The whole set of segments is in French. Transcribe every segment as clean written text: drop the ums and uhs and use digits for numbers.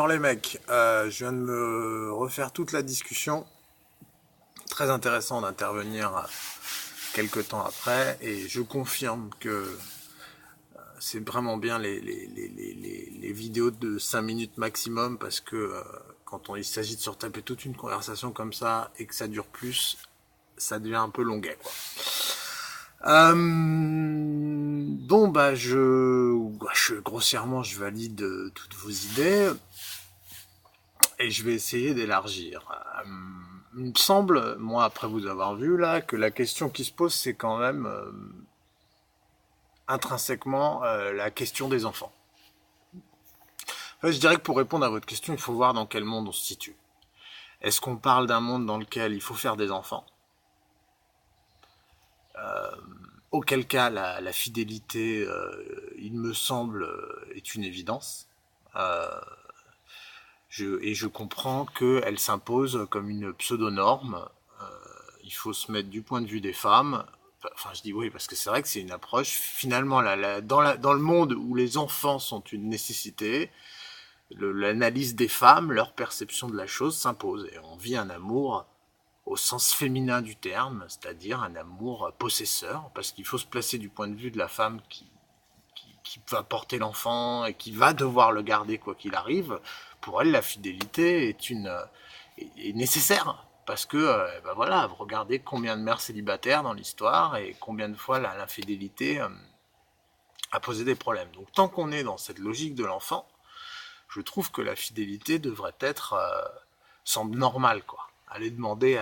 Alors les mecs, je viens de me refaire toute la discussion. Très intéressant d'intervenir quelques temps après, et je confirme que c'est vraiment bien les vidéos de 5 minutes maximum, parce que quand il s'agit de se retaper toute une conversation comme ça et que ça dure plus, ça devient un peu longuet, quoi. Bon, grossièrement, je valide toutes vos idées et je vais essayer d'élargir. Il me semble, moi, après vous avoir vu là, que la question qui se pose, c'est quand même intrinsèquement la question des enfants. Je dirais que pour répondre à votre question, il faut voir dans quel monde on se situe. Est-ce qu'on parle d'un monde dans lequel il faut faire des enfants ? Auquel cas, la fidélité, il me semble, est une évidence. Et je comprends qu'elle s'impose comme une pseudo-norme. Il faut se mettre du point de vue des femmes. Enfin, je dis oui, parce que c'est vrai que c'est une approche. Finalement, dans le monde où les enfants sont une nécessité, l'analyse des femmes, leur perception de la chose s'impose. Et on vit un amour au sens féminin du terme, c'est-à-dire un amour possesseur, parce qu'il faut se placer du point de vue de la femme qui va porter l'enfant et qui va devoir le garder quoi qu'il arrive. Pour elle, la fidélité est nécessaire, parce que voilà, vous regardez combien de mères célibataires dans l'histoire et combien de fois l'infidélité a posé des problèmes. Donc tant qu'on est dans cette logique de l'enfant, je trouve que la fidélité devrait être semble normale, quoi. Aller demander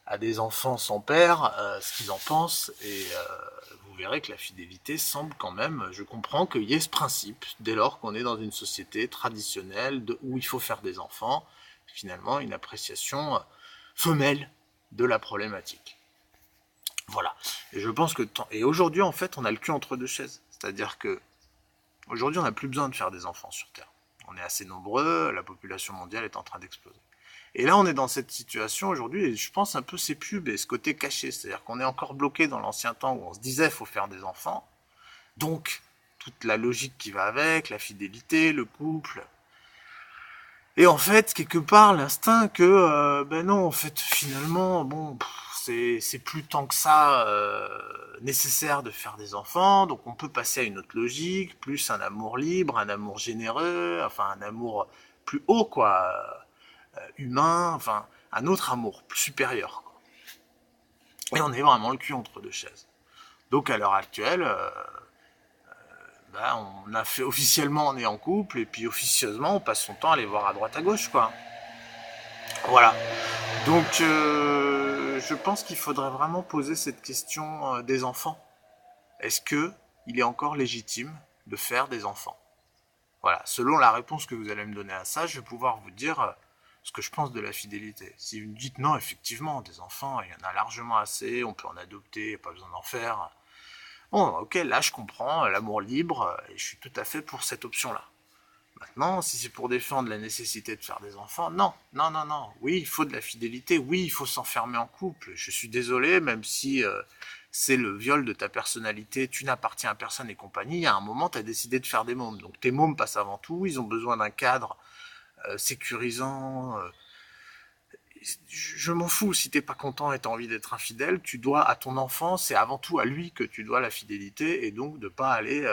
à des enfants sans père ce qu'ils en pensent, et vous verrez que la fidélité semble quand même, je comprends qu'il y ait ce principe, dès lors qu'on est dans une société traditionnelle où il faut faire des enfants, finalement une appréciation femelle de la problématique. Voilà. Et je pense que et aujourd'hui, en fait, on a le cul entre deux chaises. C'est-à-dire que aujourd'hui, on n'a plus besoin de faire des enfants sur Terre. On est assez nombreux, la population mondiale est en train d'exploser. Et là, on est dans cette situation aujourd'hui, et je pense un peu ces pubs et ce côté caché. C'est-à-dire qu'on est encore bloqué dans l'ancien temps où on se disait qu'il faut faire des enfants. Donc, toute la logique qui va avec, la fidélité, le couple. Et en fait, quelque part, l'instinct que, ben non, en fait, finalement, bon, c'est plus tant que ça nécessaire de faire des enfants, donc on peut passer à une autre logique, plus un amour libre, un amour généreux, enfin un amour plus haut, quoi, humain, enfin un autre amour, plus supérieur, quoi. Et on est vraiment le cul entre deux chaises. Donc à l'heure actuelle, on a fait officiellement on est en couple, et puis officieusement on passe son temps à aller voir à droite à gauche, quoi. Voilà. Donc je pense qu'il faudrait vraiment poser cette question des enfants. Est-ce que il est encore légitime de faire des enfants? Voilà. Selon la réponse que vous allez me donner à ça, je vais pouvoir vous dire ce que je pense de la fidélité. Si vous me dites non, effectivement, des enfants, il y en a largement assez, on peut en adopter, pas besoin d'en faire. Bon, ok, là je comprends, l'amour libre, et je suis tout à fait pour cette option-là. Maintenant, si c'est pour défendre la nécessité de faire des enfants, non, non, non, non. Oui, il faut de la fidélité, oui, il faut s'enfermer en couple. Je suis désolé, même si c'est le viol de ta personnalité, tu n'appartiens à personne et compagnie, il y a un moment, tu as décidé de faire des mômes. Donc tes mômes passent avant tout, ils ont besoin d'un cadre sécurisant. Je m'en fous, si t'es pas content et t'as envie d'être infidèle, tu dois à ton enfant, c'est avant tout à lui que tu dois la fidélité, et donc de pas aller,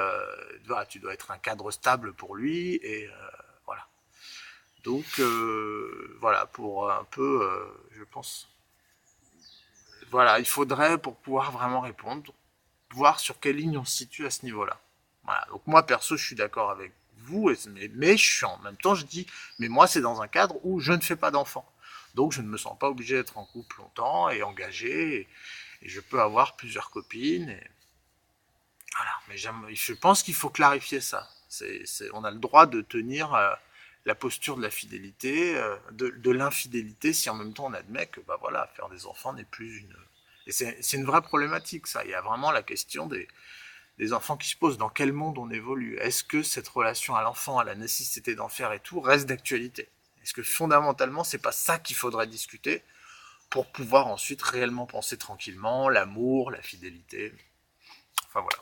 tu dois être un cadre stable pour lui, et voilà. Donc voilà, pour un peu, je pense, voilà, il faudrait, pour pouvoir vraiment répondre, voir sur quelle ligne on se situe à ce niveau-là. Voilà, donc moi perso, je suis d'accord avec vous, mais je suis en même temps, je dis, mais moi c'est dans un cadre où je ne fais pas d'enfant. Donc je ne me sens pas obligé d'être en couple longtemps et engagé, et je peux avoir plusieurs copines. Et voilà, mais je pense qu'il faut clarifier ça. On a le droit de tenir la posture de la fidélité, de l'infidélité, si en même temps on admet que bah voilà, faire des enfants n'est plus une... Et c'est une vraie problématique, ça. Il y a vraiment la question des enfants qui se posent. Dans quel monde on évolue? Est-ce que cette relation à l'enfant, à la nécessité d'en faire et tout, reste d'actualité? Est-ce que fondamentalement, c'est pas ça qu'il faudrait discuter pour pouvoir ensuite réellement penser tranquillement l'amour, la fidélité? Enfin voilà.